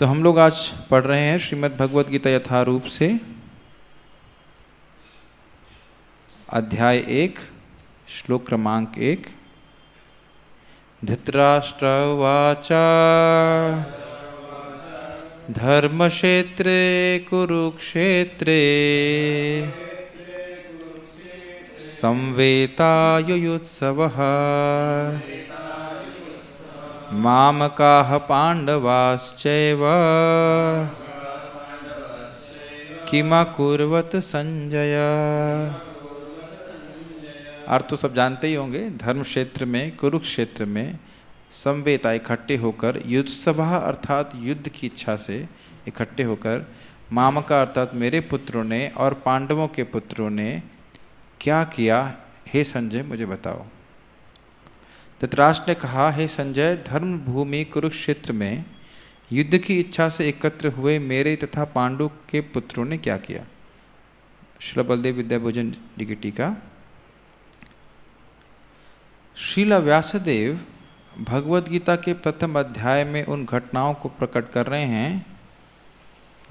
तो हम लोग आज पढ़ रहे हैं श्रीमद् भगवद गीता यथारूप से अध्याय 1 श्लोक क्रमांक 1। धृतराष्ट्र उवाच धर्मक्षेत्रे कुरुक्षेत्रे संवेतायुयुत्सवः मामकाः पांडवाश्चैव किमकुर्वत संजय। अर्थ तो सब जानते ही होंगे। धर्म क्षेत्र में कुरुक्षेत्र में संवेता इकट्ठे होकर युत्सवः अर्थात युद्ध की इच्छा से इकट्ठे होकर मामका अर्थात मेरे पुत्रों ने और पांडवों के पुत्रों ने क्या किया, हे संजय मुझे बताओ। धृतराष्ट्र ने कहा, हे संजय, धर्म भूमि कुरुक्षेत्र में युद्ध की इच्छा से एकत्र हुए मेरे तथा पांडु के पुत्रों ने क्या किया। श्रील बलदेव विद्याभोजन जी की टीका। श्रील व्यासदेव भगवद गीता के प्रथम अध्याय में उन घटनाओं को प्रकट कर रहे हैं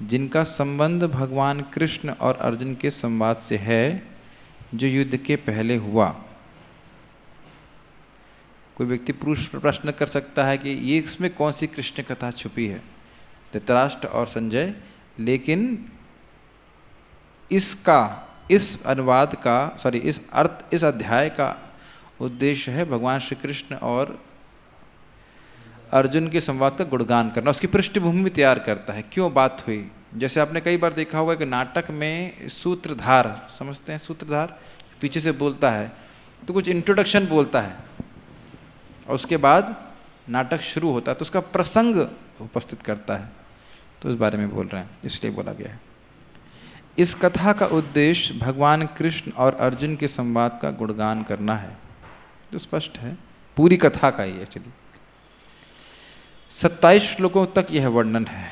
जिनका संबंध भगवान कृष्ण और अर्जुन के संवाद से है, जो युद्ध के पहले हुआ। कोई व्यक्ति प्रश्न कर सकता है कि ये इसमें कौन सी कृष्ण कथा छुपी है, धृतराष्ट्र और संजय। लेकिन इस अनुवाद का इस अध्याय का उद्देश्य है भगवान श्री कृष्ण और अर्जुन के संवाद का गुणगान करना, उसकी पृष्ठभूमि में तैयार करता है, क्यों बात हुई। जैसे आपने कई बार देखा होगा कि नाटक में सूत्रधार, समझते हैं सूत्रधार, पीछे से बोलता है तो कुछ इंट्रोडक्शन बोलता है और उसके बाद नाटक शुरू होता है, तो उसका प्रसंग उपस्थित करता है, तो उस बारे में बोल रहे हैं, इसलिए बोला गया है। इस कथा का उद्देश्य भगवान कृष्ण और अर्जुन के संवाद का गुणगान करना है, तो स्पष्ट है, पूरी कथा का ही एक्चुअली 27 श्लोकों तक यह वर्णन है।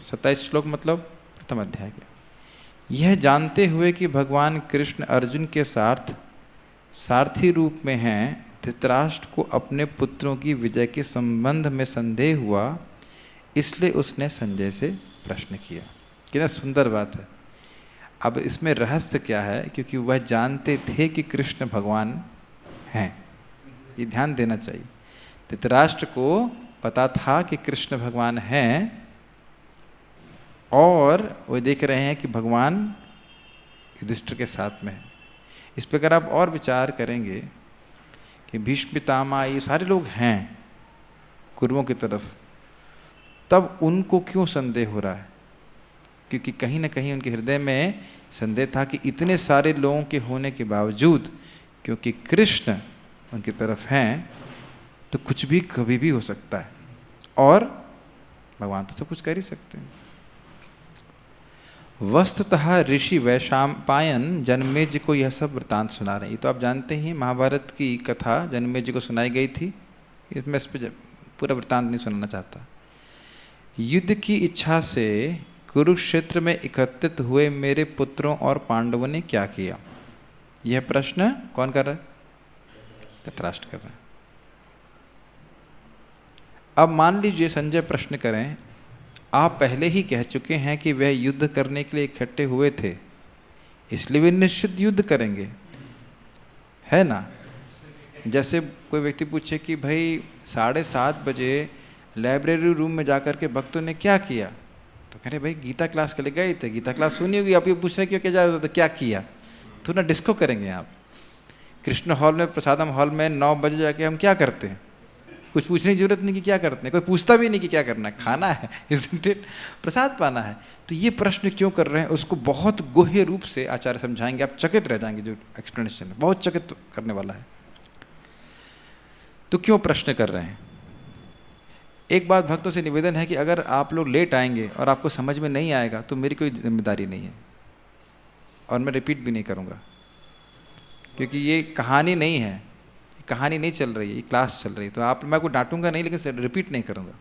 27 श्लोक मतलब प्रथम अध्याय के। यह जानते हुए कि भगवान कृष्ण अर्जुन के साथ सारथी रूप में हैं, धृतराष्ट्र को अपने पुत्रों की विजय के संबंध में संदेह हुआ, इसलिए उसने संजय से प्रश्न किया। कितना सुंदर बात है। अब इसमें रहस्य क्या है, क्योंकि वह जानते थे कि कृष्ण भगवान हैं, ये ध्यान देना चाहिए। धृतराष्ट्र को पता था कि कृष्ण भगवान हैं और वो देख रहे हैं कि भगवान युधिष्ठिर के साथ में है। इस पर अगर आप और विचार करेंगे कि भीष्म पितामह ये सारे लोग हैं कुरुओं की तरफ, तब उनको क्यों संदेह हो रहा है, क्योंकि कहीं ना कहीं उनके हृदय में संदेह था कि इतने सारे लोगों के होने के बावजूद, क्योंकि कृष्ण उनकी तरफ हैं, तो कुछ भी कभी भी हो सकता है, और भगवान तो सब कुछ कर ही सकते हैं। वस्तुतः ऋषि वैशंपायन जन्मेजय को यह सब वृतांत सुना रहे हैं। ये तो आप जानते ही, महाभारत की कथा जन्मेजय को सुनाई गई थी, इसमें इस पर पूरा वृतांत नहीं सुनाना चाहता। युद्ध की इच्छा से कुरुक्षेत्र में एकत्रित हुए मेरे पुत्रों और पांडवों ने क्या किया, यह प्रश्न कौन कर रहा है, धृतराष्ट्र कर रहा है। अब मान लीजिए संजय प्रश्न करें, आप पहले ही कह चुके हैं कि वह युद्ध करने के लिए इकट्ठे हुए थे, इसलिए वे निश्चित युद्ध करेंगे, है ना। जैसे कोई व्यक्ति पूछे कि भाई 7:30 बजे लाइब्रेरी रूम में जाकर के भक्तों ने क्या किया, तो कह रहे भाई गीता क्लास के लिए गए थे, गीता क्लास सुनी होगी, आप ये पूछ रहे क्यों क्या जा रहे थे, तो क्या किया, तो ना डिस्को करेंगे आप। कृष्ण हॉल में, प्रसादम हॉल में 9 बजे जाके हम क्या करते हैं, कुछ पूछने की जरूरत नहीं कि क्या करते हैं, कोई पूछता भी नहीं कि क्या करना है, खाना है, isn't it? प्रसाद पाना है। तो ये प्रश्न क्यों कर रहे हैं, उसको बहुत गुह्य रूप से आचार्य समझाएंगे, आप चकित रह जाएंगे। जो एक्सप्लेनेशन है बहुत चकित करने वाला है। तो क्यों प्रश्न कर रहे हैं। एक बात भक्तों से निवेदन है कि अगर आप लोग लेट आएंगे और आपको समझ में नहीं आएगा तो मेरी कोई जिम्मेदारी नहीं है, और मैं रिपीट भी नहीं करूँगा, क्योंकि ये कहानी नहीं है, कहानी नहीं चल रही है, ये क्लास चल रही है। तो आप, मैं को डांटूंगा नहीं, लेकिन रिपीट नहीं करूँगा।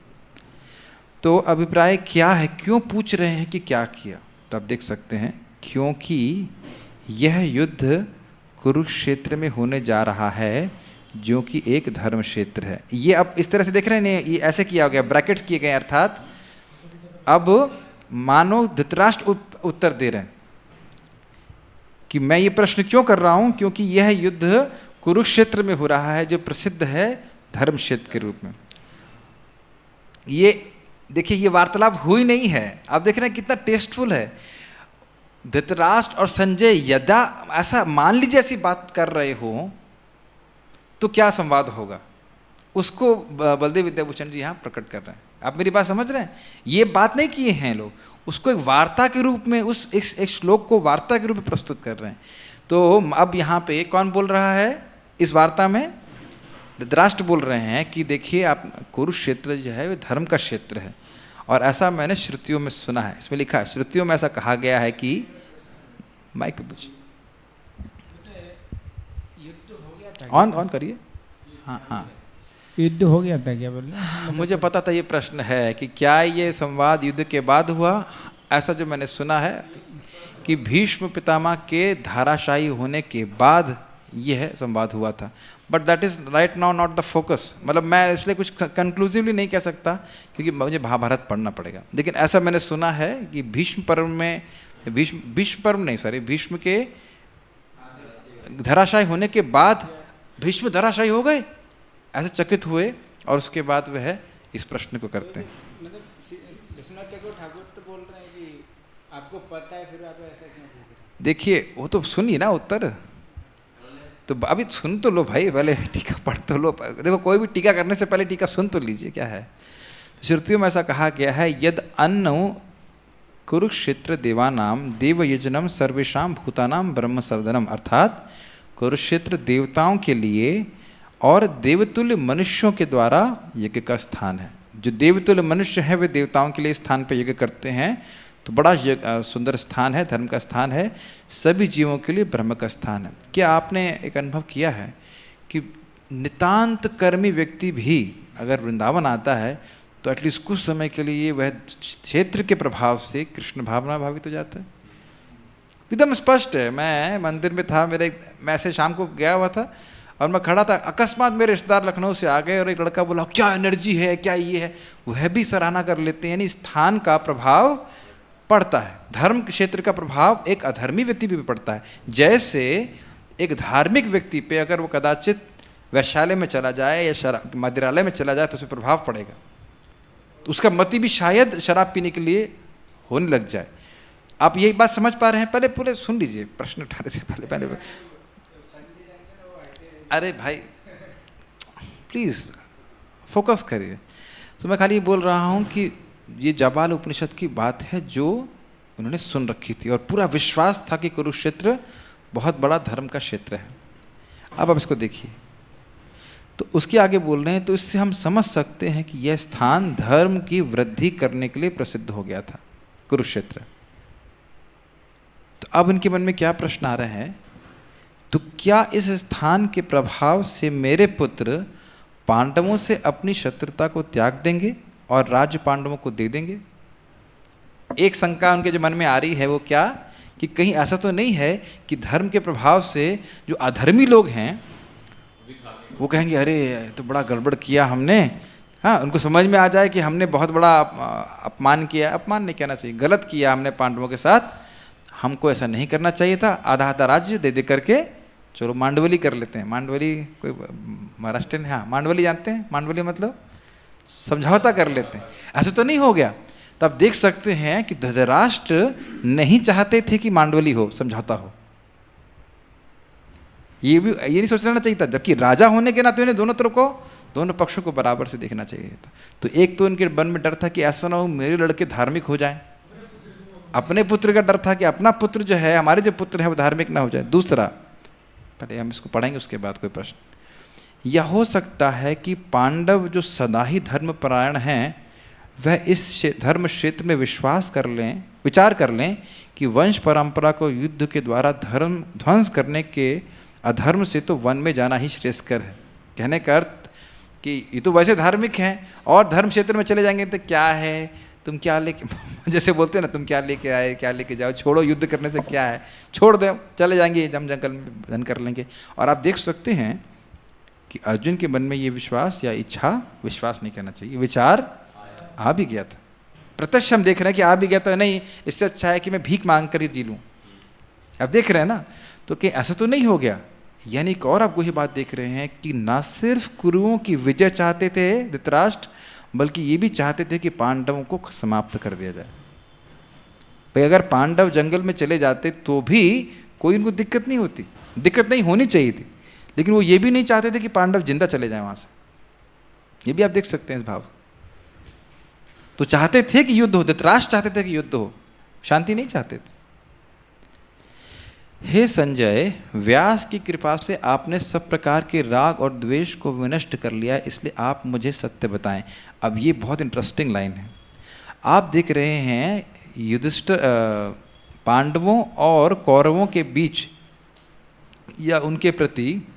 तो अभिप्राय क्या है, क्यों पूछ रहे हैं कि क्या किया, तो आप देख सकते हैं, क्योंकि यह युद्ध कुरुक्षेत्र में होने जा रहा है, जो कि एक धर्म क्षेत्र है। ये अब इस तरह से देख रहे हैं, ये ऐसे किया गया, ब्रैकेट्स किए गए, अर्थात अब मानो धृतराष्ट्र उत्तर दे रहे हैं कि मैं ये प्रश्न क्यों कर रहा हूं, क्योंकि यह युद्ध कुरुक्षेत्र में हो रहा है, जो प्रसिद्ध है धर्म क्षेत्र के रूप में। ये देखिए, ये वार्तालाप हुई नहीं है, आप देख रहे हैं कितना टेस्टफुल है। धृतराष्ट्र और संजय यदा ऐसा मान लीजिए ऐसी बात कर रहे हो तो क्या संवाद होगा, उसको बलदेव विद्याभूषण जी यहाँ प्रकट कर रहे हैं। आप मेरी बात समझ रहे हैं? ये बात नहीं किए हैं लोग, उसको एक वार्ता के रूप में, उस एक श्लोक को वार्ता के रूप में प्रस्तुत कर रहे हैं। तो अब यहाँ पे कौन बोल रहा है इस वार्ता में? धृतराष्ट्र बोल रहे हैं कि देखिए, आप कुरुक्षेत्र जो है वो धर्म का क्षेत्र है, और ऐसा मैंने श्रुतियों में सुना है, इसमें लिखा है, श्रुतियों में ऐसा कहा गया है कि, माइक पे पूछिए, ऑन करिए। हाँ, युद्ध हो गया था क्या बोले? मुझे पता था ये प्रश्न है कि क्या ये संवाद युद्ध के बाद हुआ। ऐसा जो मैंने सुना है कि भीष्म पितामह के धाराशायी होने के बाद यह संवाद हुआ था, but that is right now not the focus. मतलब मैं इसलिए कुछ कंक्लूसिवली नहीं कह सकता, क्योंकि मुझे महाभारत पढ़ना पड़ेगा। लेकिन ऐसा मैंने सुना है कि भीष्म पर्व में, भीष्म के धराशायी होने के बाद भीष्म धराशायी हो गए, ऐसे चकित हुए, और उसके बाद वह इस प्रश्न को करते हैं। मतलब विश्वनाथ चक्रवर्ती ठाकुर तो बोल रहे हैं कि आपको पता है, फिर आप ऐसा क्यों पूछ रहे हैं? देखिए, वो तो सुनिए ना उत्तर, तो अभी सुन तो लो भाई, पहले टीका पढ़ तो लो। देखो, कोई भी टीका करने से पहले टीका सुन तो लीजिए क्या है। श्रुतियों में ऐसा कहा गया है, यद अन्न कुरुक्षेत्र देवानाम देवयजनम सर्वेशाम भूतानाम ब्रह्म सर्दनम, अर्थात कुरुक्षेत्र देवताओं के लिए और देवतुल्य मनुष्यों के द्वारा यज्ञ का स्थान है। जो देवतुल्य मनुष्य हैं वे देवताओं के लिए स्थान पर यज्ञ करते हैं, तो बड़ा सुंदर स्थान है, धर्म का स्थान है। सभी जीवों के लिए ब्रह्म का स्थान है। क्या आपने एक अनुभव किया है कि नितांत कर्मी व्यक्ति भी अगर वृंदावन आता है तो एटलीस्ट कुछ समय के लिए वह क्षेत्र के प्रभाव से कृष्ण भावना भावित हो जाता है? एकदम स्पष्ट है। मैं मंदिर में था, मैं ऐसे शाम को गया हुआ था और मैं खड़ा था, अकस्मात मेरे रिश्तेदार लखनऊ से आ गए और एक लड़का बोला, क्या एनर्जी है, क्या ये है। वह भी सराहना कर लेते हैं। यानी स्थान का प्रभाव पड़ता है, धर्म क्षेत्र का प्रभाव एक अधर्मी व्यक्ति पे भी पड़ता है। जैसे एक धार्मिक व्यक्ति पे अगर वो कदाचित वैश्यालय में चला जाए या मदिरालय में चला जाए तो उस पर प्रभाव पड़ेगा, तो उसका मति भी शायद शराब पीने के लिए होने लग जाए। आप यही बात समझ पा रहे हैं? पहले पूरे सुन लीजिए प्रश्न उठाने से पहले। अरे भाई प्लीज़ फोकस करिए। तो मैं खाली बोल रहा हूँ कि ये जाबाल उपनिषद की बात है जो उन्होंने सुन रखी थी, और पूरा विश्वास था कि कुरुक्षेत्र बहुत बड़ा धर्म का क्षेत्र है। अब आप इसको देखिए, तो उसके आगे बोल रहे हैं, तो इससे हम समझ सकते हैं कि यह स्थान धर्म की वृद्धि करने के लिए प्रसिद्ध हो गया था, कुरुक्षेत्र। तो अब इनके मन में क्या प्रश्न आ रहे हैं, तो क्या इस स्थान के प्रभाव से मेरे पुत्र पांडवों से अपनी शत्रुता को त्याग देंगे और राज्य पांडवों को दे देंगे? एक शंका उनके जो मन में आ रही है वो क्या, कि कहीं ऐसा तो नहीं है कि धर्म के प्रभाव से जो अधर्मी लोग हैं वो कहेंगे अरे तो बड़ा गड़बड़ किया हमने। हाँ, उनको समझ में आ जाए कि हमने बहुत बड़ा अपमान किया, अपमान नहीं कहना चाहिए, गलत किया हमने पांडवों के साथ, हमको ऐसा नहीं करना चाहिए था, आधा आधा राज्य दे दे करके चलो मांडवली कर लेते हैं। मांडवली कोई महाराष्ट्र में, हाँ मांडवली जानते हैं? मांडवली मतलब समझौता कर लेते हैं। ऐसा तो नहीं हो गया। तो आप देख सकते हैं कि धृतराष्ट्र नहीं चाहते थे कि मांडवली हो, समझौता हो। ये नहीं सोच लेना चाहिए था, जबकि राजा होने के नाते उन्हें दोनों तरफ को, दोनों पक्षों को बराबर से देखना चाहिए था। तो एक तो उनके मन में डर था कि ऐसा ना हो मेरे लड़के धार्मिक हो जाएं, अपने पुत्र का डर था कि अपना पुत्र जो है, हमारे जो पुत्र है वो धार्मिक ना हो जाए। दूसरा, पहले हम इसको पढ़ेंगे उसके बाद कोई प्रश्न। यह हो सकता है कि पांडव जो सदा ही धर्मपरायण हैं वह इस धर्म क्षेत्र में विचार कर लें कि वंश परंपरा को युद्ध के द्वारा धर्म ध्वंस करने के अधर्म से तो वन में जाना ही श्रेष्ठकर है। कहने का अर्थ कि ये तो वैसे धार्मिक हैं और धर्म क्षेत्र में चले जाएंगे तो क्या है, तुम क्या लेके जैसे बोलते हैं ना, तुम क्या लेके आए, क्या लेके जाओ, छोड़ो, युद्ध करने से क्या है, छोड़ दो, चले जाएंगे, जंगल में धन कर लेंगे। और आप देख सकते हैं कि अर्जुन के मन में ये विश्वास या इच्छा, विश्वास नहीं कहना चाहिए, विचार आ भी गया था। प्रत्यक्ष हम देख रहे हैं कि आ भी गया तो नहीं, इससे अच्छा है कि मैं भीख मांग कर ही जी लूँ। आप देख रहे हैं ना, तो कि ऐसा तो नहीं हो गया। यानी एक और आपको ये बात देख रहे हैं कि ना सिर्फ कुरुओं की विजय चाहते थे धृतराष्ट्र, बल्कि ये भी चाहते थे कि पांडवों को समाप्त कर दिया जाए। भाई अगर पांडव जंगल में चले जाते तो भी कोई उनको दिक्कत नहीं होती, दिक्कत नहीं होनी चाहिए थी, लेकिन वो ये भी नहीं चाहते थे कि पांडव जिंदा चले जाएं वहां से। ये भी आप देख सकते हैं इस भाव। तो चाहते थे कि युद्ध हो, धृतराष्ट्र चाहते थे कि युद्ध हो, शांति नहीं चाहते थे। हे संजय, व्यास की कृपा से आपने सब प्रकार के राग और द्वेष को विनष्ट कर लिया, इसलिए आप मुझे सत्य बताएं। अब ये बहुत इंटरेस्टिंग लाइन है। आप देख रहे हैं युधिष्ठिर पांडवों और कौरवों के बीच या उनके प्रति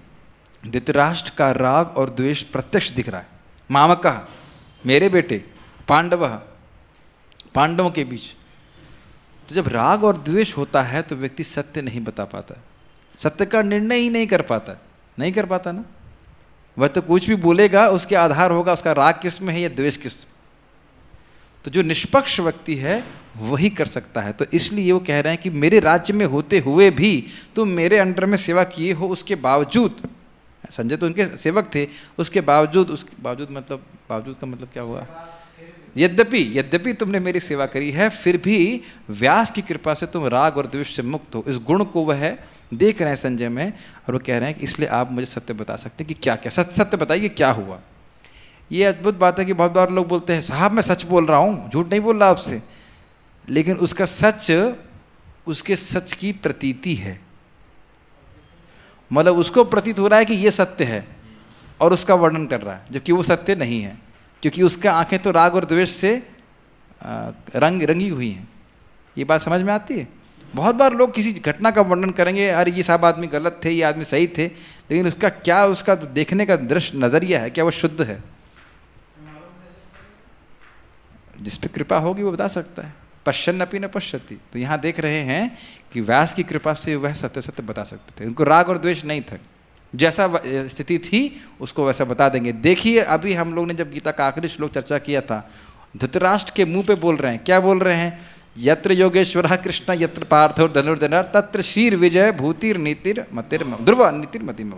धृतराष्ट्र का राग और द्वेष प्रत्यक्ष दिख रहा है। मामकः, मेरे बेटे, पांडवों के बीच। तो जब राग और द्वेष होता है तो व्यक्ति सत्य नहीं बता पाता, सत्य का निर्णय ही नहीं कर पाता ना। वह तो कुछ भी बोलेगा उसके आधार होगा उसका राग किस में है या द्वेष किस में। तो जो निष्पक्ष व्यक्ति है वही कर सकता है। तो इसलिए वो कह रहे हैं कि मेरे राज्य में होते हुए भी तुम मेरे अंडर में सेवा किए हो, उसके बावजूद, संजय तो उनके सेवक थे, उसके बावजूद मतलब बावजूद का मतलब क्या हुआ, यद्यपि तुमने मेरी सेवा करी है, फिर भी व्यास की कृपा से तुम राग और द्वेष से मुक्त हो। इस गुण को वह देख रहे हैं संजय में, और वो कह रहे हैं कि इसलिए आप मुझे सत्य बता सकते हैं कि क्या क्या सत्य बताइए क्या हुआ। ये अद्भुत बात है कि बहुत बार लोग बोलते हैं साहब मैं सच बोल रहा हूँ, झूठ नहीं बोल रहा आपसे, लेकिन उसका सच उसके सच की प्रतीति है। मतलब उसको प्रतीत हो रहा है कि ये सत्य है और उसका वर्णन कर रहा है, जबकि वो सत्य नहीं है, क्योंकि उसका आंखें तो राग और द्वेष से रंगी हुई हैं। ये बात समझ में आती है। बहुत बार लोग किसी घटना का वर्णन करेंगे, अरे ये सब आदमी गलत थे, ये आदमी सही थे, लेकिन उसका क्या, उसका देखने का दृश्य नजरिया है, क्या वो शुद्ध है? जिस पे कृपा होगी वो बता सकता है। पश्यन्नपि न पश्यति। तो यहाँ देख रहे हैं कि व्यास की कृपा से वह सत्य बता सकते थे, उनको राग और द्वेष नहीं था, जैसा स्थिति थी उसको वैसा बता देंगे। देखिए अभी हम लोग ने जब गीता का आखिरी श्लोक चर्चा किया था, धृतराष्ट्र के मुंह पे बोल रहे हैं, क्या बोल रहे हैं, यत्र योगेश्वरः कृष्ण यत्र पार्थो धनुर्धर तत्र शीर विजय भूतिर नीतिर मतिर ध्रुव नीतिर मतिम।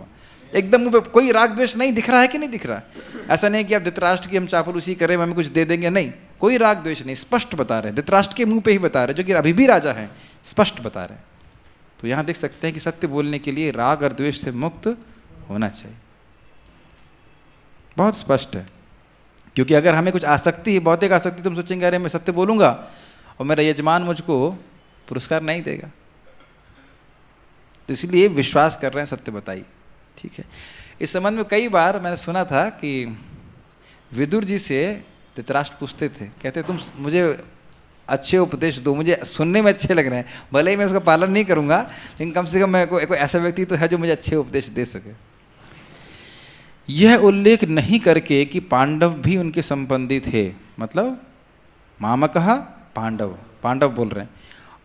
एकदम मुंह पे कोई राग द्वेष नहीं दिख रहा है कि नहीं दिख रहा है? ऐसा नहीं कि आप धृतराष्ट्र की हम चापलूसी करें, हमें कुछ दे देंगे, नहीं, कोई राग द्वेष नहीं, स्पष्ट बता रहे हैं, धृतराष्ट्र के मुंह पे ही बता रहे हैं, जो कि अभी भी राजा हैं, स्पष्ट बता रहे हैं। तो यहाँ देख सकते हैं कि सत्य बोलने के लिए राग और द्वेष से मुक्त होना चाहिए, बहुत स्पष्ट है। क्योंकि अगर हमें कुछ आसक्ति है, भौतिक आसक्ति, तुम सोचेंगे अरे मैं सत्य बोलूंगा और मेरा यजमान मुझको पुरस्कार नहीं देगा, तो इसलिए विश्वास कर रहे हैं सत्य बताइए, ठीक है। इस संबंध में कई बार मैंने सुना था कि विदुर जी से धृतराष्ट्र पूछते थे, कहते तुम मुझे अच्छे उपदेश दो, मुझे सुनने में अच्छे लग रहे हैं, भले ही मैं उसका पालन नहीं करूंगा, लेकिन कम से कम मैं कोई ऐसा व्यक्ति तो है जो मुझे अच्छे उपदेश दे सके। यह उल्लेख नहीं करके कि पांडव भी उनके संबंधी थे, मतलब मामकः पांडव बोल रहे हैं,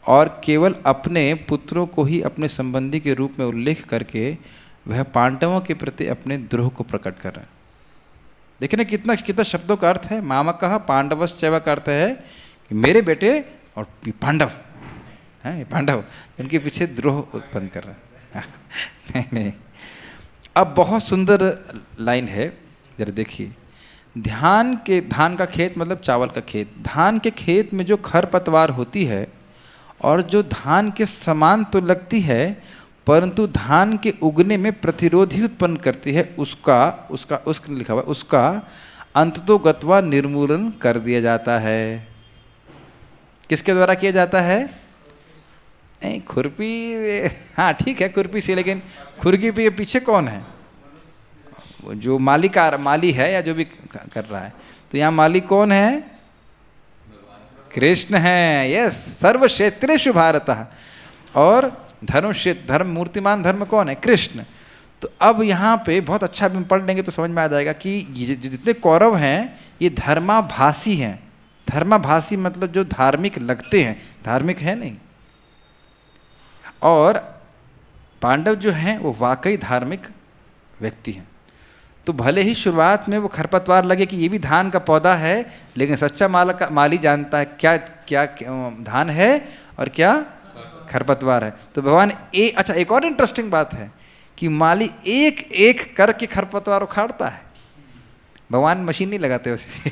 और केवल अपने पुत्रों को ही अपने संबंधी के रूप में उल्लेख करके वह पांडवों के प्रति अपने द्रोह को प्रकट कर रहे हैं। देखिए ना कितना शब्दों का अर्थ है। मामकः पांडवश्चैव का अर्थ है कि मेरे बेटे और पांडव हैं, पांडव इनके पीछे द्रोह उत्पन्न कर रहे हैं। नहीं। अब बहुत सुंदर लाइन है, जरा देखिए, धान का खेत मतलब चावल का खेत, धान के खेत में जो खरपतवार होती है और जो धान के समान तो लगती है परंतु धान के उगने में प्रतिरोधी उत्पन्न करती है, उसका लिखा हुआ, उसका अंततोगत्वा निर्मूलन कर दिया जाता है। किसके द्वारा किया जाता है? नहीं, खुरपी, हाँ ठीक है खुरपी से, लेकिन खुरपी के पीछे कौन है? जो माली है या जो भी कर रहा है। तो यहाँ मालिक कौन है? कृष्ण है। यस, सर्व क्षेत्रेषु भारतः। और धर्म मूर्तिमान धर्म कौन है? कृष्ण। तो अब यहाँ पे बहुत अच्छा हम पढ़ लेंगे तो समझ में आ जाएगा कि ये जितने कौरव हैं ये धर्माभासी हैं। धर्माभासी मतलब जो धार्मिक लगते हैं, धार्मिक है नहीं। और पांडव जो हैं वो वाकई धार्मिक व्यक्ति हैं। तो भले ही शुरुआत में वो खरपतवार लगे कि ये भी धान का पौधा है, लेकिन सच्चा माली जानता है क्या क्या धान है और क्या खरपतवार है। तो भगवान अच्छा एक और इंटरेस्टिंग बात है कि माली एक एक करके खरपतवार उखाड़ता है, भगवान मशीन नहीं लगाते उसे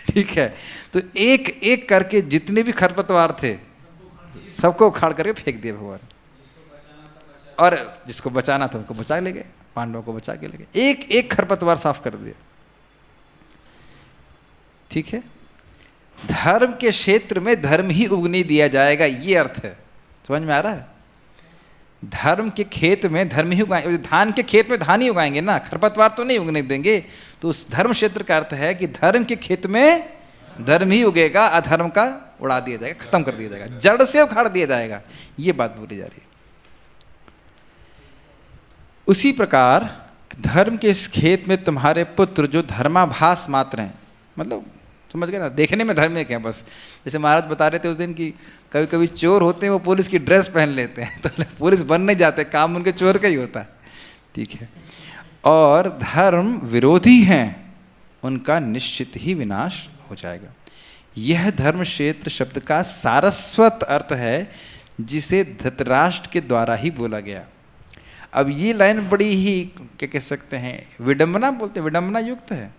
ठीक है। तो एक एक करके जितने भी खरपतवार थे सबको उखाड़ करके फेंक दिए भगवान, और जिसको बचाना था उनको बचा ले गए, पांडवों को बचा के ले गए, एक एक खरपतवार साफ कर दिए। ठीक है, धर्म के क्षेत्र में धर्म ही उगने दिया जाएगा, ये अर्थ है। समझ में आ रहा है? धर्म के खेत में धर्म ही उगाएंगे, धान के खेत में धान ही उगाएंगे ना, खरपतवार तो नहीं उगने देंगे। तो उस धर्म क्षेत्र का अर्थ है कि धर्म के खेत में धर्म ही उगेगा, अधर्म का उड़ा दिया जाएगा, खत्म कर दिया जाएगा, जड़ से उखाड़ दिया जाएगा, ये बात बोली जा रही है। उसी प्रकार धर्म के इस खेत में तुम्हारे पुत्र जो धर्माभास मात्र हैं, मतलब समझ गए ना, देखने में धार्मिक हैं बस। जैसे महाराज बता रहे थे उस दिन कि कभी कभी चोर होते हैं वो पुलिस की ड्रेस पहन लेते हैं, तो पुलिस बन नहीं जाते, काम उनके चोर का ही होता है। ठीक है, और धर्म विरोधी हैं उनका निश्चित ही विनाश हो जाएगा। यह धर्म क्षेत्र शब्द का सारस्वत अर्थ है जिसे धृतराष्ट्र के द्वारा ही बोला गया। अब ये लाइन बड़ी ही क्या कह सकते हैं, विडंबना बोलते हैं, विडंबना युक्त है।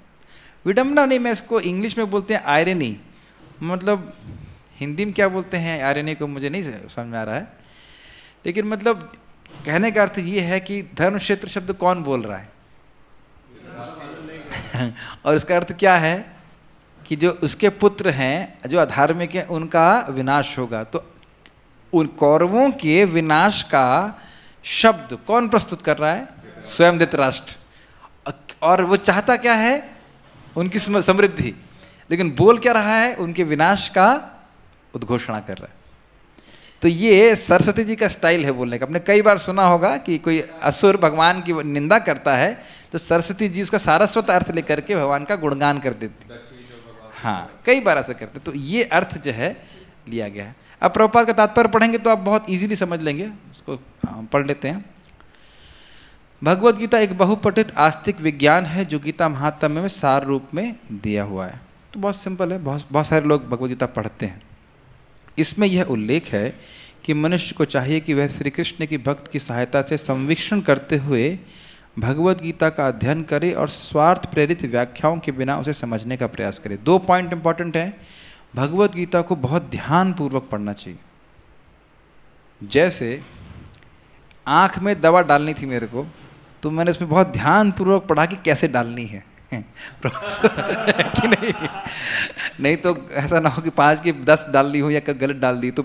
विडंबना नहीं, मैं इसको इंग्लिश में बोलते हैं आयरनी, मतलब हिंदी में क्या बोलते हैं आयरनी को मुझे नहीं समझ में आ रहा है, लेकिन मतलब कहने का अर्थ ये है कि धर्म क्षेत्र शब्द कौन बोल रहा है और इसका अर्थ क्या है कि जो उसके पुत्र हैं जो अधार्मिक हैं उनका विनाश होगा। तो उन कौरवों के विनाश का शब्द कौन प्रस्तुत कर रहा है? स्वयं धृतराष्ट्र। और वो चाहता क्या है? उनकी समृद्धि, लेकिन बोल क्या रहा है? उनके विनाश का उद्घोषणा कर रहा है। तो ये सरस्वती जी का स्टाइल है बोलने का। आपने कई बार सुना होगा कि कोई असुर भगवान की निंदा करता है तो सरस्वती जी उसका सारस्वत अर्थ लेकर के भगवान का गुणगान कर देती। हाँ, कई बार ऐसा करते। तो ये अर्थ जो है लिया गया है। अब प्रभुपाद का तात्पर्य पढ़ेंगे तो आप बहुत इजीली समझ लेंगे, उसको पढ़ लेते हैं। भगवद गीता एक बहुपठित आस्तिक विज्ञान है जो गीता महात्म्य में सार रूप में दिया हुआ है। तो बहुत सिंपल है, बहुत सारे लोग भगवद गीता पढ़ते हैं। इसमें यह उल्लेख है कि मनुष्य को चाहिए कि वह श्री कृष्ण की भक्त की सहायता से संवीक्षण करते हुए भगवद गीता का अध्ययन करे और स्वार्थ प्रेरित व्याख्याओं के बिना उसे समझने का प्रयास करे। 2 पॉइंट इंपॉर्टेंट हैं। भगवद गीता को बहुत ध्यानपूर्वक पढ़ना चाहिए। जैसे आँख में दवा डालनी थी मेरे को, तो मैंने उसमें बहुत ध्यानपूर्वक पढ़ा कि कैसे डालनी है कि नहीं तो ऐसा ना हो कि 5 की 10 डालनी हो या गलत डाल दी। तो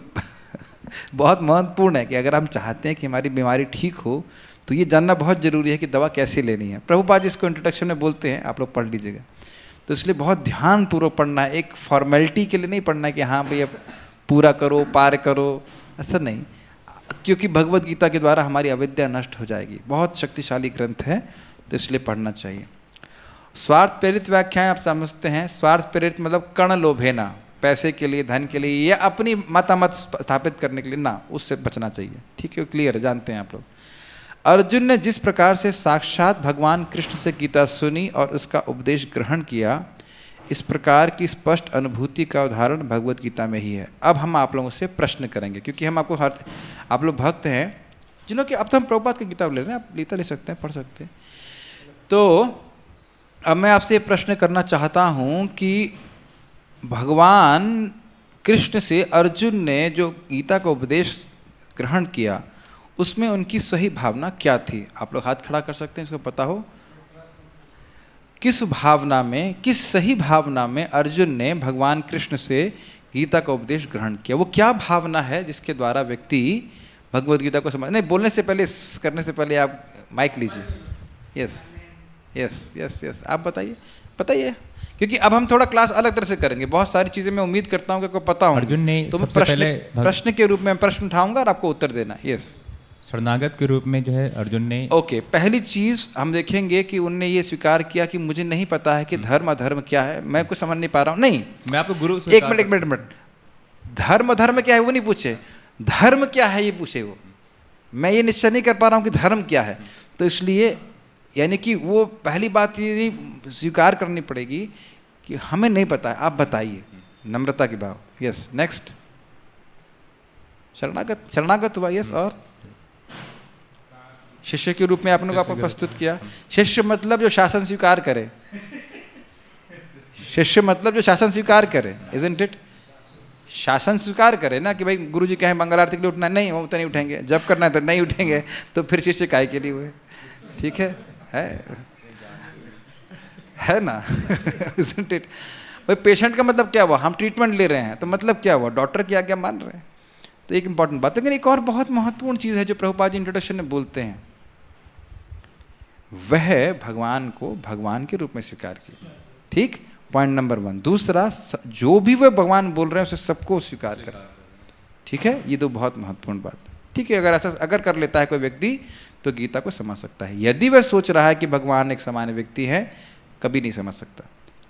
बहुत महत्वपूर्ण है कि अगर हम चाहते हैं कि हमारी बीमारी ठीक हो तो ये जानना बहुत ज़रूरी है कि दवा कैसे लेनी है। प्रभुपाद जी इसको इंट्रोडक्शन में बोलते हैं, आप लोग पढ़ लीजिएगा। तो इसलिए बहुत ध्यानपूर्वक पढ़ना है, एक फॉर्मेलिटी के लिए नहीं पढ़ना है कि हाँ भैया पूरा करो पार करो, ऐसा नहीं, क्योंकि भगवद गीता के द्वारा हमारी अविद्या नष्ट हो जाएगी। बहुत शक्तिशाली ग्रंथ है, तो इसलिए पढ़ना चाहिए। स्वार्थ प्रेरित व्याख्याएं आप समझते हैं। स्वार्थ प्रेरित मतलब कर्ण लोभेना, पैसे के लिए, धन के लिए या अपनी मतामत स्थापित करने के लिए ना, उससे बचना चाहिए। ठीक है, क्लियर है, जानते हैं आप लोग। अर्जुन ने जिस प्रकार से साक्षात भगवान कृष्ण से गीता सुनी और उसका उपदेश ग्रहण किया, इस प्रकार की स्पष्ट अनुभूति का उदाहरण भगवद गीता में ही है। अब हम आप लोगों से प्रश्न करेंगे, क्योंकि हम आपको आप लोग भक्त हैं जिन्हों कि अब तो हम प्रभुपाद की गीता ले रहे हैं, आप गीता ले सकते हैं, पढ़ सकते हैं। तो अब मैं आपसे प्रश्न करना चाहता हूँ कि भगवान कृष्ण से अर्जुन ने जो गीता का उपदेश ग्रहण किया उसमें उनकी सही भावना क्या थी? आप लोग हाथ खड़ा कर सकते हैं, इसको पता हो किस भावना में, किस सही भावना में अर्जुन ने भगवान कृष्ण से गीता का उपदेश ग्रहण किया? वो क्या भावना है जिसके द्वारा व्यक्ति भगवद गीता को समझ, नहीं बोलने से पहले, करने से पहले आप माइक लीजिए। यस यस यस यस, आप बताइए, क्योंकि अब हम थोड़ा क्लास अलग तरह से करेंगे। बहुत सारी चीज़ें मैं उम्मीद करता हूँ कि आपको पता हो। अर्जुन ने तो प्रश्न के रूप में प्रश्न उठाऊंगा और आपको उत्तर देना। यस, शरणागत के रूप में जो है अर्जुन ने, ओके, पहली चीज़ हम देखेंगे कि उनने ये स्वीकार किया कि मुझे नहीं पता है कि धर्म अधर्म क्या है, मैं कुछ समझ नहीं पा रहा हूँ। नहीं, मैं आपको गुरु, एक मिनट, धर्म क्या है वो नहीं पूछे, धर्म क्या है ये पूछे। वो मैं ये निश्चय नहीं कर पा रहा हूँ कि धर्म क्या है। तो इसलिए यानी कि वो पहली बात ये स्वीकार करनी पड़ेगी कि हमें नहीं पता है, आप बताइए, नम्रता की भाव। Yes, next. शरणागत, शरणागत हुआ। यस, और शिष्य के रूप में आपने को आपको प्रस्तुत किया। शिष्य मतलब जो शासन स्वीकार करे, शिष्य मतलब जो शासन स्वीकार करे, इजंट इट? शासन स्वीकार करे ना कि भाई गुरुजी कहें मंगल आरती के लिए उठना, नहीं वो तो नहीं उठेंगे, जब करना है तो नहीं उठेंगे, तो फिर शिष्य काय के लिए हुए? ठीक है ना? Isn't it? भाई पेशेंट का मतलब क्या हुआ? हम ट्रीटमेंट ले रहे हैं, तो मतलब क्या हुआ? डॉक्टर की आज्ञा मान रहे हैं। तो एक इंपॉर्टेंट बात। लेकिन एक और बहुत महत्वपूर्ण चीज़ है जो प्रभुपाद जी इंट्रोडक्शन में बोलते हैं, वह भगवान को भगवान के रूप में स्वीकार किया। ठीक, पॉइंट नंबर 1। दूसरा, जो भी वह भगवान बोल रहे हैं उसे सबको स्वीकार कर। ठीक है, ये तो बहुत महत्वपूर्ण बात। ठीक है, अगर ऐसा अगर कर लेता है कोई व्यक्ति तो गीता को समझ सकता है। यदि वह सोच रहा है कि भगवान एक सामान्य व्यक्ति है, कभी नहीं समझ सकता।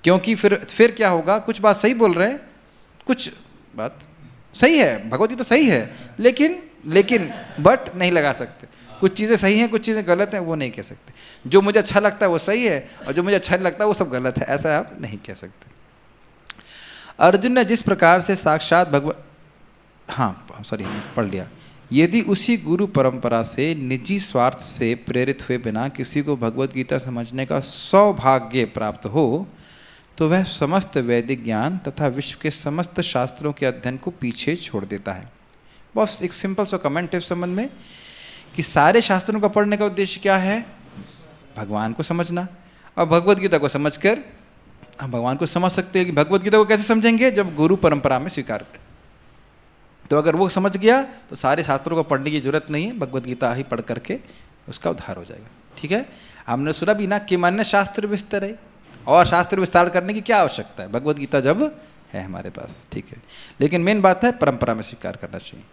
क्योंकि फिर क्या होगा? कुछ बात सही बोल रहे हैं, कुछ बात सही है, भगवत गीता सही है, लेकिन बट नहीं लगा सकते। कुछ चीज़ें सही हैं, कुछ चीज़ें गलत हैं, वो नहीं कह सकते। जो मुझे अच्छा लगता है वो सही है, और जो मुझे अच्छा नहीं लगता है वो सब गलत है, ऐसा आप नहीं कह सकते। अर्जुन ने जिस प्रकार से साक्षात पढ़ लिया। यदि उसी गुरु परंपरा से निजी स्वार्थ से प्रेरित हुए बिना किसी को भगवत गीता समझने का सौभाग्य प्राप्त हो, तो वह समस्त वैदिक ज्ञान तथा विश्व के समस्त शास्त्रों के अध्ययन को पीछे छोड़ देता है। बस एक सिंपल सा कमेंट है इस संबंध में कि सारे शास्त्रों का पढ़ने का उद्देश्य क्या है? भगवान को समझना। और भगवत गीता को समझकर हम भगवान को समझ सकते हैं। कि भगवत गीता को कैसे समझेंगे? जब गुरु परंपरा में स्वीकार करें। तो अगर वो समझ गया तो सारे शास्त्रों को पढ़ने की जरूरत नहीं है, भगवत गीता ही पढ़ करके उसका उद्धार हो जाएगा। ठीक है, हमने सुना भी ना कि मान्य शास्त्र विस्तार है, और शास्त्र विस्तार करने की क्या आवश्यकता है? भगवत गीता जब है हमारे पास। ठीक है, लेकिन मेन बात है परंपरा में स्वीकार करना चाहिए।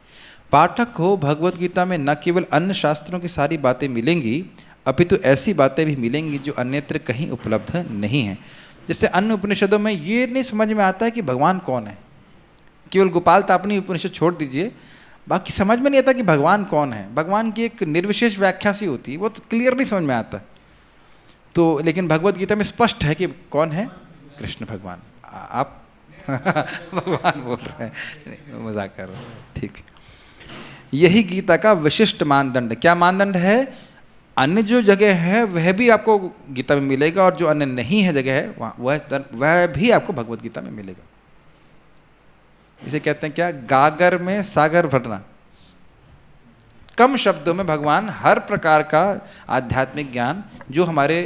पाठक को भगवत गीता में न केवल अन्य शास्त्रों की सारी बातें मिलेंगी, अपितु ऐसी बातें भी मिलेंगी जो अन्यत्र कहीं उपलब्ध नहीं हैं। जैसे अन्य उपनिषदों में ये नहीं समझ में आता है कि भगवान कौन है। केवल गोपाल तापनी उपनिषद छोड़ दीजिए, बाकी समझ में नहीं आता कि भगवान कौन है। भगवान की एक निर्विशेष व्याख्या सी होती है, वो तो क्लियर नहीं समझ में आता। तो लेकिन भगवत गीता में स्पष्ट है कि कौन है? कृष्ण भगवान। आप भगवान बोल रहे हैं, मजाक कर रहे हैं। ठीक, यही गीता का विशिष्ट मानदंड। क्या मानदंड है? अन्य जो जगह है वह भी आपको गीता में मिलेगा, और जो अन्य नहीं है जगह है वह भी आपको भगवत गीता में मिलेगा। इसे कहते हैं क्या? गागर में सागर भरना। कम शब्दों में भगवान हर प्रकार का आध्यात्मिक ज्ञान जो हमारे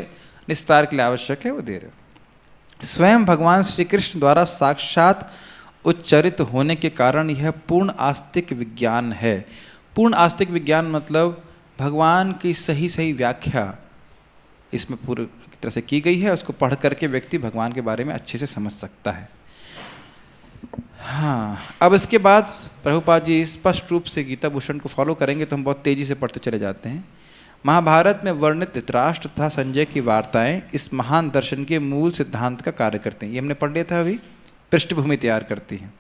निस्तार के लिए आवश्यक है वो दे रहे। स्वयं भगवान श्री कृष्ण द्वारा साक्षात उच्चरित होने के कारण यह पूर्ण आस्तिक विज्ञान है। पूर्ण आस्तिक विज्ञान मतलब भगवान की सही सही व्याख्या इसमें पूरी तरह से की गई है। उसको पढ़ करके व्यक्ति भगवान के बारे में अच्छे से समझ सकता है। हाँ, अब इसके बाद प्रभुपाद जी स्पष्ट रूप से गीता भूषण को फॉलो करेंगे तो हम बहुत तेज़ी से पढ़ते चले जाते हैं। महाभारत में वर्णित धृतराष्ट्र तथा संजय की वार्ताएं इस महान दर्शन के मूल सिद्धांत का कार्य करते हैं। ये हमने पढ़ लिया था अभी, पृष्ठभूमि तैयार करती हैं।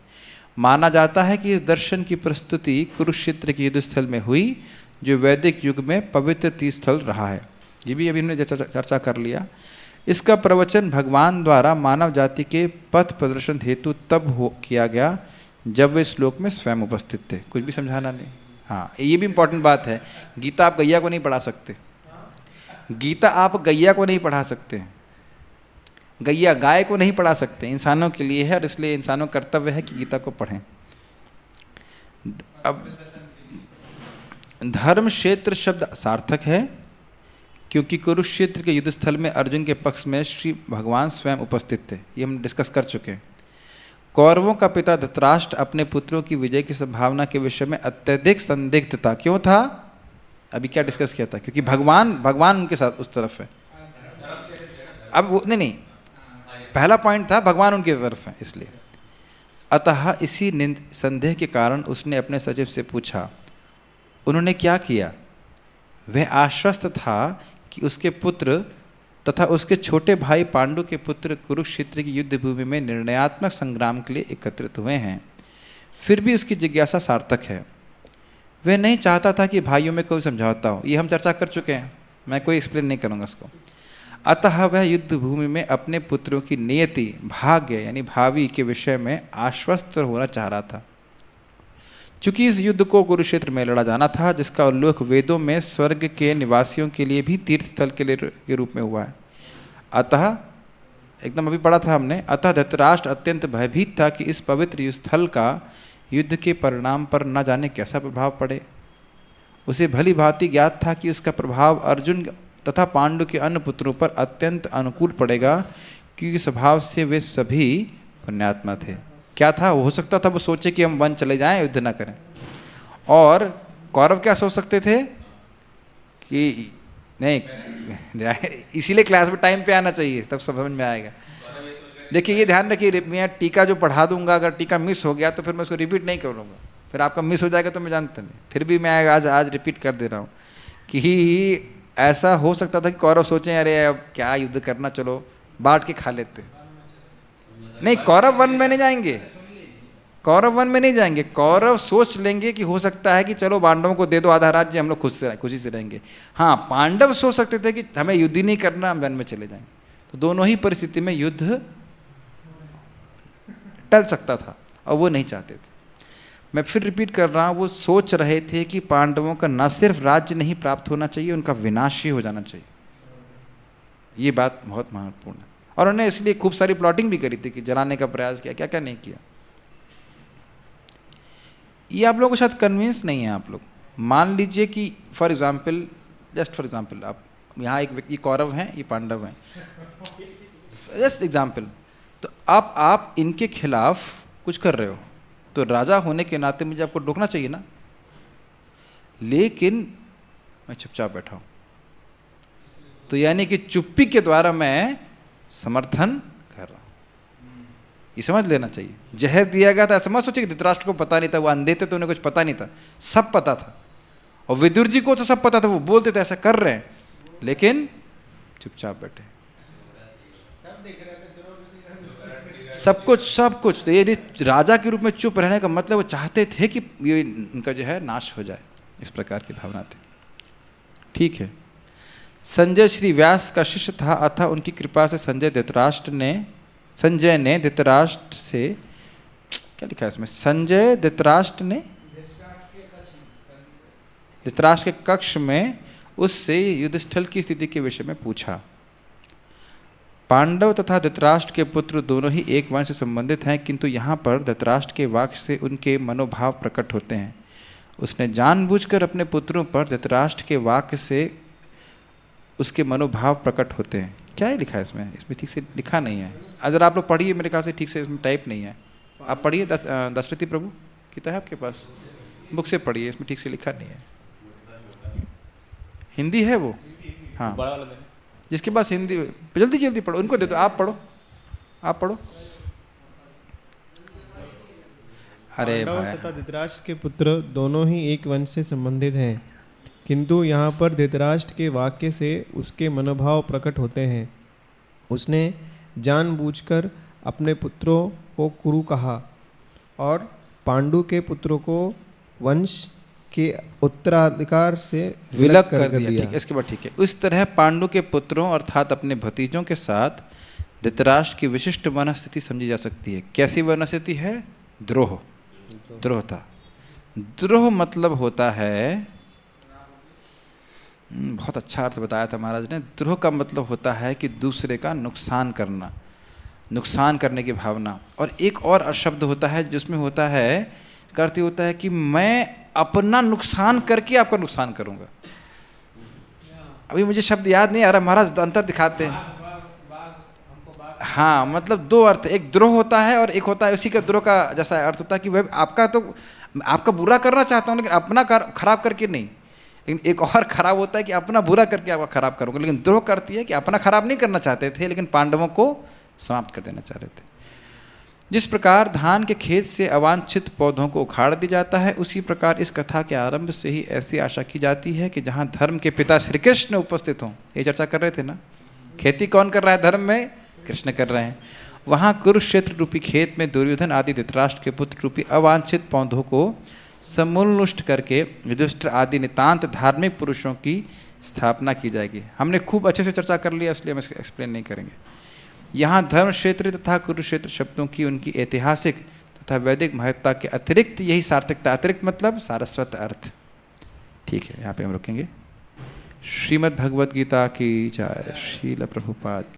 माना जाता है कि इस दर्शन की प्रस्तुति कुरुक्षेत्र के युद्धस्थल में हुई, जो वैदिक युग में पवित्र तीर्थस्थल रहा है। ये भी अभी हमने चर्चा कर लिया। इसका प्रवचन भगवान द्वारा मानव जाति के पथ प्रदर्शन हेतु तब किया गया जब वे श्लोक में स्वयं उपस्थित थे। कुछ भी समझाना नहीं। हाँ, ये भी इम्पोर्टेंट बात है। गीता आप गैया को नहीं पढ़ा सकते। गीता आप गैया को नहीं पढ़ा सकते। गैया गाय को नहीं पढ़ा सकते। इंसानों के लिए है, और इसलिए इंसानों का कर्तव्य है कि गीता को पढ़ें। अब धर्म क्षेत्र शब्द सार्थक है, क्योंकि कुरुक्षेत्र के युद्ध स्थल में अर्जुन के पक्ष में श्री भगवान स्वयं उपस्थित थे। ये हम डिस्कस कर चुके हैं। कौरवों का पिता धृतराष्ट्र अपने पुत्रों की विजय की संभावना के विषय में अत्यधिक संदिग्ध था। क्यों था? अभी क्या डिस्कस किया था? क्योंकि भगवान उनके साथ उस तरफ है। अब वो नहीं, पहला पॉइंट था भगवान उनकी तरफ है, इसलिए। अतः इसी संदेह के कारण उसने अपने सचिव से पूछा। उन्होंने क्या किया? वह आश्वस्त था कि उसके पुत्र तथा उसके छोटे भाई पांडु के पुत्र कुरुक्षेत्र की युद्ध भूमि में निर्णयात्मक संग्राम के लिए एकत्रित हुए हैं। फिर भी उसकी जिज्ञासा सार्थक है। वह नहीं चाहता था कि भाइयों में कोई समझौता हो। ये हम चर्चा कर चुके हैं। मैं कोई एक्सप्लेन नहीं करूँगा उसको। अतः वह युद्ध भूमि में अपने पुत्रों की नियति, भाग्य यानी भावी के विषय में आश्वस्त होना चाह रहा था। चूंकि इस युद्ध को कुरुक्षेत्र में लड़ा जाना था, जिसका उल्लेख वेदों में स्वर्ग के निवासियों के लिए भी तीर्थ स्थल के रूप में हुआ है। अतः एकदम अभी पढ़ा था हमने, अतः धृतराष्ट्र अत्यंत भयभीत था कि इस पवित्र स्थल का युद्ध के परिणाम पर न जाने कैसा प्रभाव पड़े। उसे भली भांति ज्ञात था कि उसका प्रभाव अर्जुन तथा पांडु के अन्य पुत्रों पर अत्यंत अनुकूल पड़ेगा, क्योंकि स्वभाव से वे सभी पुण्यात्मा थे। क्या था? हो सकता था वो सोचे कि हम वन चले जाएं, युद्ध ना करें। और कौरव क्या सोच सकते थे कि नहीं, इसीलिए क्लास में टाइम पे आना चाहिए, तब समझ में आएगा। देखिए ये ध्यान रखिए, मैं टीका जो पढ़ा दूंगा, अगर टीका मिस हो गया तो फिर मैं उसको रिपीट नहीं करूँगा, फिर आपका मिस हो जाएगा तो मैं जानता नहीं। फिर भी मैं आज रिपीट कर दे रहा हूँ कि ऐसा हो सकता था कि कौरव सोचें अरे अब क्या युद्ध करना, चलो बांट के खा लेते। नहीं, कौरव वन में नहीं जाएंगे, कौरव वन में नहीं जाएंगे। कौरव सोच लेंगे कि हो सकता है कि चलो पांडवों को दे दो आधा राज्य, हम लोग खुशी से रहेंगे। हाँ, पांडव सोच सकते थे कि हमें युद्ध ही नहीं करना, हम वन में चले जाएंगे। तो दोनों ही परिस्थिति में युद्ध टल सकता था और वो नहीं चाहते थे। मैं फिर रिपीट कर रहा हूँ, वो सोच रहे थे कि पांडवों का न सिर्फ राज्य नहीं प्राप्त होना चाहिए, उनका विनाश ही हो जाना चाहिए। ये बात बहुत महत्वपूर्ण है। और उन्होंने इसलिए खूब सारी प्लॉटिंग भी करी थी कि जलाने का प्रयास किया, क्या क्या नहीं किया। ये आप लोगों के साथ कन्विंस नहीं है आप लोग। मान लीजिए कि for example, just for example, आप यहाँ एक व्यक्ति कौरव हैं, ये पांडव हैं, जस्ट एग्जाम्पल। तो आप इनके खिलाफ कुछ कर रहे हो, तो राजा होने के नाते मुझे आपको रोकना चाहिए ना, लेकिन मैं चुपचाप बैठा हूँ। तो यानी कि चुप्पी के द्वारा मैं समर्थन कर रहा हूँ, ये समझ लेना चाहिए। जहर दिया गया था, समझ सोचिए कि धृतराष्ट्र को पता नहीं था, वो अंधे थे तो उन्हें कुछ पता नहीं था, सब पता था। और विदुर जी को तो सब पता था, वो बोलते थे ऐसा कर रहे हैं, लेकिन चुपचाप बैठे। सब कुछ। तो ये राजा के रूप में चुप रहने का मतलब वो चाहते थे कि ये इनका जो है नाश हो जाए, इस प्रकार की भावना थी। ठीक है। संजय श्री व्यास का शिष्य था, अतः उनकी कृपा से संजय ने धृतराष्ट्र से, क्या लिखा है इसमें, संजय धृतराष्ट्र ने धृतराष्ट्र के कक्ष में उससे युद्धस्थल की स्थिति के विषय में पूछा। पांडव तथा धृतराष्ट्र के पुत्र दोनों ही एक वंश से संबंधित हैं, किंतु यहाँ पर धृतराष्ट्र के वाक्य से उनके मनोभाव प्रकट होते हैं। उसने जानबूझकर अपने पुत्रों पर धृतराष्ट्र के वाक्य से उसके मनोभाव प्रकट होते हैं। क्या है लिखा है इसमें? इसमें ठीक से लिखा नहीं है। अगर आप लोग पढ़िए, मेरे ख्याल से ठीक से इसमें टाइप नहीं है। आप पढ़िए, दशरथी प्रभु किताब है आपके पास, बुक से पढ़िए, इसमें ठीक से लिखा नहीं है। हिंदी है वो? हाँ, जिसके पास हिंदी, जल्दी पढ़ो, उनको दे दो, आप पढ़ो। अरे भाई, तथा धृतराष्ट्र के पुत्र दोनों ही एक वंश से संबंधित हैं, किंतु यहाँ पर धृतराष्ट्र के वाक्य से उसके मनोभाव प्रकट होते हैं। उसने जानबूझकर अपने पुत्रों को कुरु कहा और पांडु के पुत्रों को वंश के उत्तराधिकार से विलग कर दिया। ठीक है, इसके बाद ठीक है। उस तरह पांडु के पुत्रों अर्थात अपने भतीजों के साथ धृतराष्ट्र की विशिष्ट मनस्थिति समझी जा सकती है। कैसी मनस्थिति है? द्रोहता। द्रोह मतलब होता है, बहुत अच्छा अर्थ बताया था महाराज ने। द्रोह का मतलब होता है कि दूसरे का नुकसान करना, नुकसान करने की भावना। और एक और शब्द होता है जिसमें होता है, इसका अर्थ होता है कि मैं अपना नुकसान करके आपका नुकसान करूंगा। अभी मुझे शब्द याद नहीं आ रहा, महाराज अंतर दिखाते हैं। हाँ, मतलब दो अर्थ, एक द्रोह होता है और एक होता है, उसी का द्रोह का जैसा अर्थ होता है कि वह आपका बुरा करना चाहता हूँ, लेकिन अपना खराब करके नहीं। लेकिन एक और खराब होता है कि अपना बुरा करके आपका खराब करूँगा। लेकिन द्रोह करती है कि अपना खराब नहीं करना चाहते थे, लेकिन पांडवों को समाप्त कर देना चाह रहे थे। जिस प्रकार धान के खेत से अवांछित पौधों को उखाड़ दिया जाता है, उसी प्रकार इस कथा के आरंभ से ही ऐसी आशा की जाती है कि जहाँ धर्म के पिता श्री कृष्ण उपस्थित हों, ये चर्चा कर रहे थे ना, खेती कौन कर रहा है धर्म में? कृष्ण कर रहे हैं। वहाँ कुरुक्षेत्र रूपी खेत में दुर्योधन आदि धृतराष्ट्र के पुत्र रूपी अवांछित पौधों को समूल नष्ट करके युधिष्ठिर आदि नितांत धार्मिक पुरुषों की स्थापना की जाएगी। हमने खूब अच्छे से चर्चा कर लिया, इसलिए हम इसको एक्सप्लेन नहीं करेंगे। यहाँ धर्म क्षेत्र तथा कुरुक्षेत्र शब्दों की उनकी ऐतिहासिक तथा वैदिक महत्ता के अतिरिक्त यही सार्थकता, अतिरिक्त मतलब सारस्वत अर्थ। ठीक है, यहाँ पे हम रुकेंगे। श्रीमद् भगवद गीता की जय। श्रील प्रभुपाद।